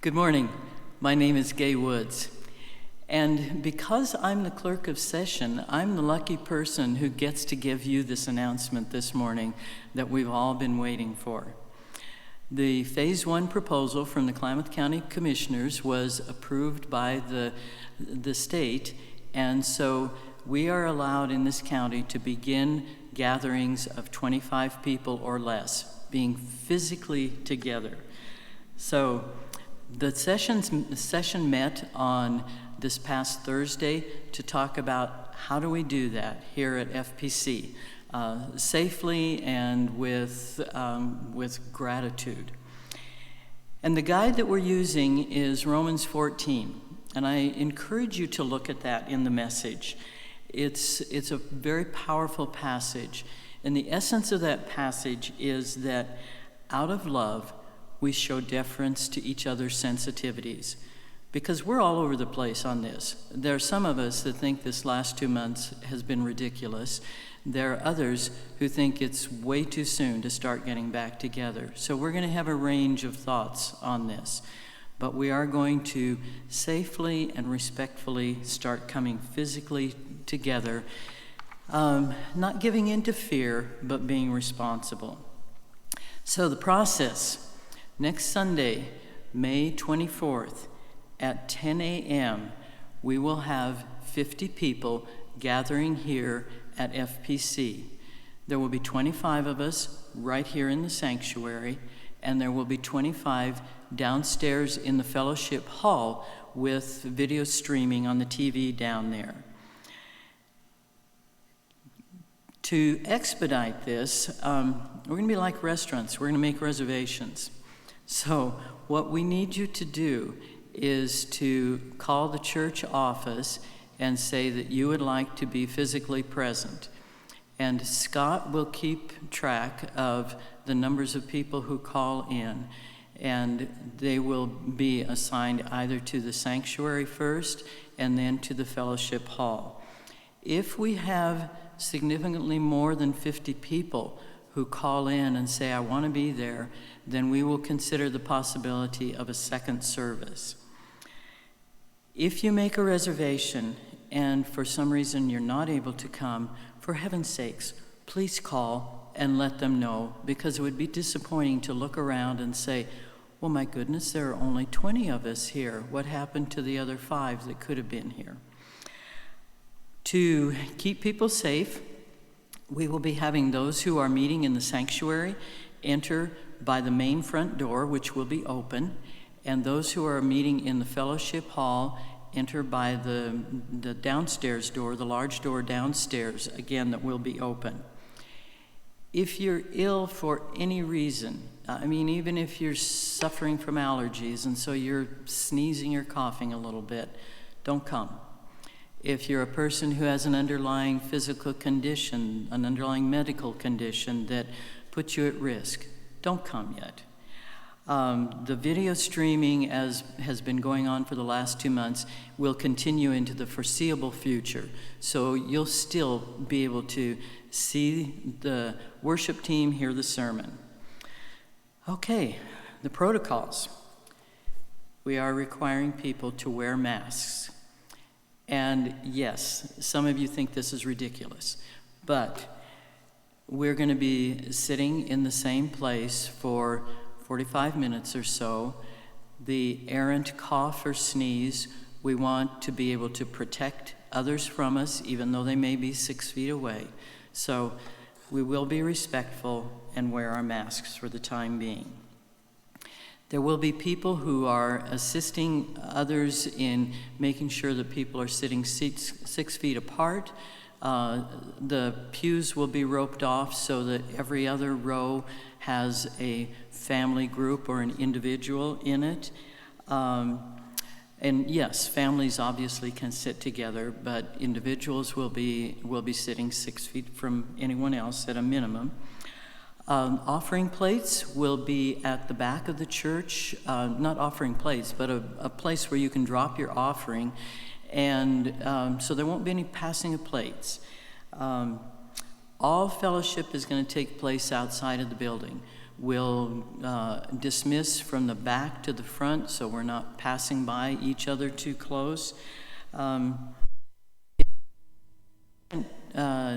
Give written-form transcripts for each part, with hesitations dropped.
Good morning. My name is Gay Woods. And because I'm the clerk of session, I'm the lucky person who gets to give you this announcement this morning that we've all been waiting for. The Phase 1 proposal from the Klamath County Commissioners was approved by the state, and so we are allowed in this county to begin gatherings of 25 people or less, being physically together. So the session met on this past Thursday to talk about how do we do that here at FPC safely and with gratitude. And the guide that we're using is Romans 14, and I encourage you to look at that in the message. It's a very powerful passage, and the essence of that passage is that out of love, we show deference to each other's sensitivities, because we're all over the place on this. There are some of us that think this last 2 months has been ridiculous. There are others who think it's way too soon to start getting back together. So we're going to have a range of thoughts on this, but we are going to safely and respectfully start coming physically together, not giving in to fear, but being responsible. So the process. Next Sunday, May 24th, at 10 a.m., we will have 50 people gathering here at FPC. There will be 25 of us right here in the sanctuary, and there will be 25 downstairs in the fellowship hall with video streaming on the TV down there. To expedite this, we're going to be like restaurants. We're going to make reservations. So what we need you to do is to call the church office and say that you would like to be physically present. And Scott will keep track of the numbers of people who call in, and they will be assigned either to the sanctuary first and then to the fellowship hall. If we have significantly more than 50 people who call in and say, I want to be there, then we will consider the possibility of a second service. If you make a reservation and for some reason you're not able to come, for heaven's sakes, please call and let them know, because it would be disappointing to look around and say, well, my goodness, there are only 20 of us here. What happened to the other 5 that could have been here? To keep people safe, we will be having those who are meeting in the sanctuary enter by the main front door, which will be open, and those who are meeting in the fellowship hall enter by the downstairs door, the large door downstairs, again, that will be open. If you're ill for any reason, even if you're suffering from allergies and so you're sneezing or coughing a little bit, don't come. If you're a person who has an underlying physical condition, an underlying medical condition that puts you at risk, don't come yet. The video streaming, as has been going on for the last 2 months, will continue into the foreseeable future. So you'll still be able to see the worship team, hear the sermon. Okay, the protocols. We are requiring people to wear masks. And yes, some of you think this is ridiculous, but we're going to be sitting in the same place for 45 minutes or so. The errant cough or sneeze, we want to be able to protect others from us, even though they may be 6 feet away. So we will be respectful and wear our masks for the time being. There will be people who are assisting others in making sure that people are sitting 6 feet apart. The pews will be roped off so that every other row has a family group or an individual in it. And yes, families obviously can sit together, but individuals will be sitting 6 feet from anyone else at a minimum. Offering plates will be at the back of the church, not offering plates, but a place where you can drop your offering, and so there won't be any passing of plates. All fellowship is going to take place outside of the building, We'll dismiss from the back to the front so we're not passing by each other too close.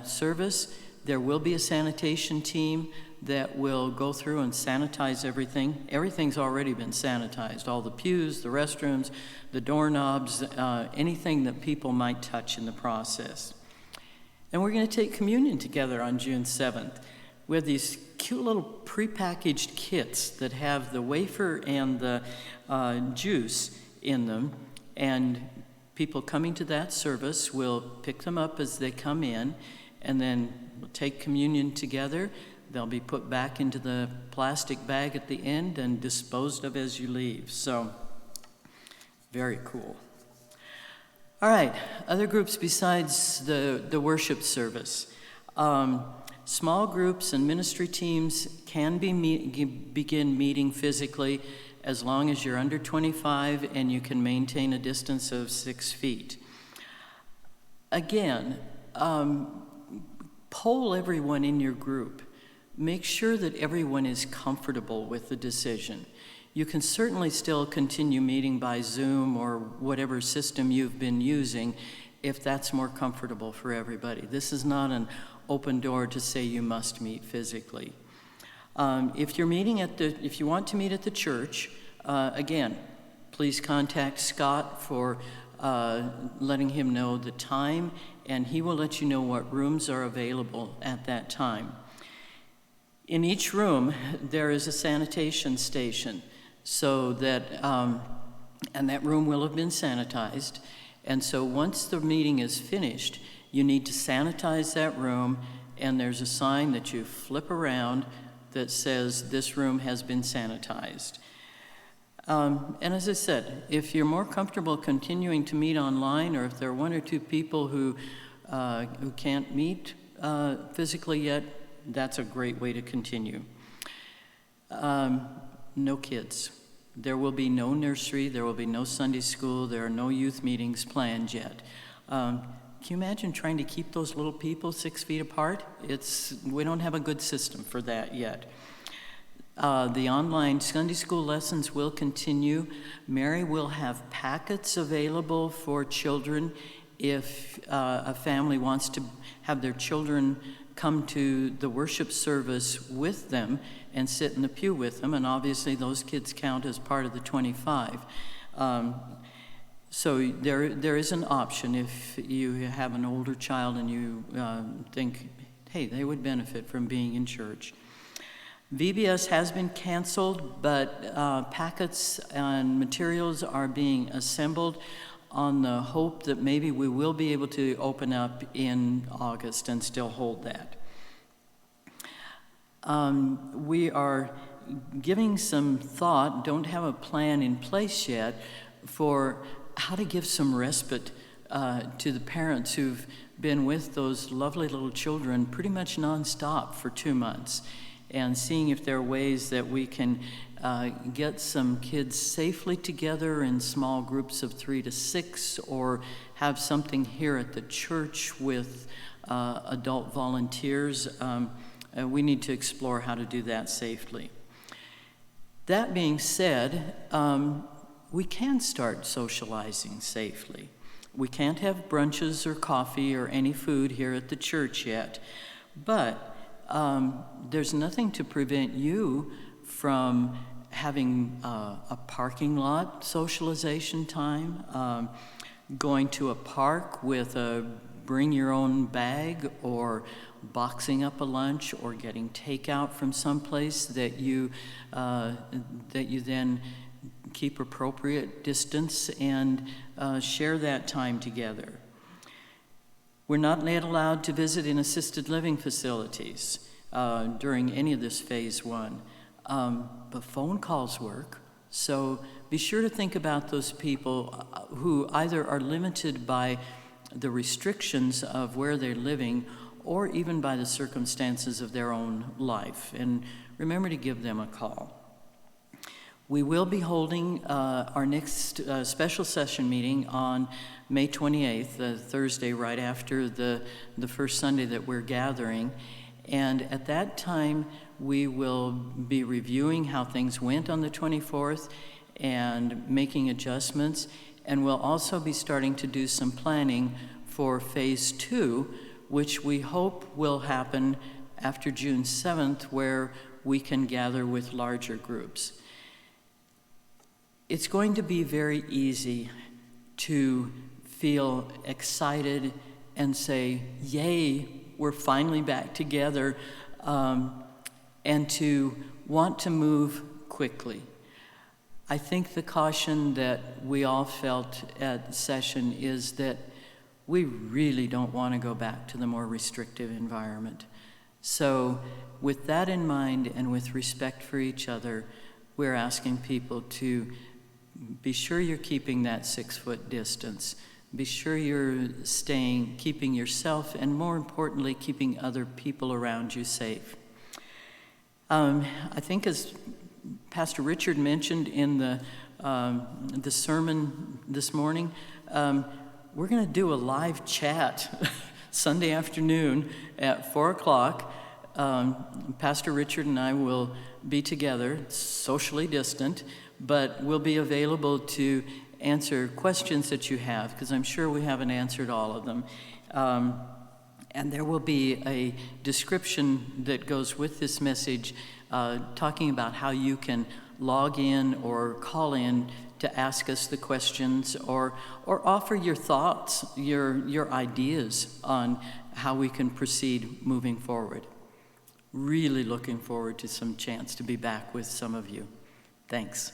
Service, there will be a sanitation team that will go through and sanitize everything. Everything's already been sanitized, all the pews, the restrooms, the doorknobs, anything that people might touch in the process. And we're going to take communion together on June 7th. We have these cute little prepackaged kits that have the wafer and the juice in them, and people coming to that service will pick them up as they come in, and then we'll take communion together. They'll be put back into the plastic bag at the end and disposed of as you leave. So, very cool. All right, other groups besides the worship service. Small groups and ministry teams can begin meeting physically as long as you're under 25 and you can maintain a distance of 6 feet. Again, poll everyone in your group. Make sure that everyone is comfortable with the decision. You can certainly still continue meeting by Zoom or whatever system you've been using if that's more comfortable for everybody. This is not an open door to say you must meet physically. If you want to meet at the church, again, please contact Scott for letting him know the time, and he will let you know what rooms are available at that time. In each room, there is a sanitation station, so that, and that room will have been sanitized. And so once the meeting is finished, you need to sanitize that room, and there's a sign that you flip around that says this room has been sanitized. And as I said, if you're more comfortable continuing to meet online, or if there are one or two people who can't meet physically yet, that's a great way to continue. No kids. There will be no nursery, there will be no Sunday school, there are no youth meetings planned yet. Can you imagine trying to keep those little people 6 feet apart? We don't have a good system for that yet. The online Sunday school lessons will continue. Mary will have packets available for children if a family wants to have their children come to the worship service with them and sit in the pew with them, and obviously those kids count as part of the 25. So there is an option if you have an older child and you think, hey, they would benefit from being in church. VBS has been canceled, but packets and materials are being assembled on the hope that maybe we will be able to open up in August and still hold that. We are giving some thought, don't have a plan in place yet, for how to give some respite to the parents who've been with those lovely little children pretty much nonstop for 2 months, and seeing if there are ways that we can get some kids safely together in small groups of 3 to 6, or have something here at the church with adult volunteers. We need to explore how to do that safely. That being said, we can start socializing safely. We can't have brunches or coffee or any food here at the church yet, but there's nothing to prevent you from having a parking lot socialization time, going to a park with a bring your own bag, or boxing up a lunch, or getting takeout from someplace that you then keep appropriate distance and share that time together. We're not yet allowed to visit in assisted living facilities during any of this phase 1, but phone calls work. So be sure to think about those people who either are limited by the restrictions of where they're living, or even by the circumstances of their own life, and remember to give them a call. We will be holding our next special session meeting on May 28th, the Thursday right after the first Sunday that we're gathering. And at that time, we will be reviewing how things went on the 24th and making adjustments, and we'll also be starting to do some planning for phase 2, which we hope will happen after June 7th, where we can gather with larger groups. It's going to be very easy to feel excited and say, yay, we're finally back together, and to want to move quickly. I think the caution that we all felt at session is that we really don't want to go back to the more restrictive environment. So with that in mind and with respect for each other, we're asking people to be sure you're keeping that 6-foot distance. Be sure you're keeping yourself, and more importantly, keeping other people around you safe. I think as Pastor Richard mentioned in the sermon this morning, we're going to do a live chat Sunday afternoon at 4 o'clock. Pastor Richard and I will be together, socially distant, but we'll be available to answer questions that you have, because I'm sure we haven't answered all of them. And there will be a description that goes with this message, talking about how you can log in or call in to ask us the questions, or offer your thoughts, your ideas on how we can proceed moving forward. Really looking forward to some chance to be back with some of you. Thanks.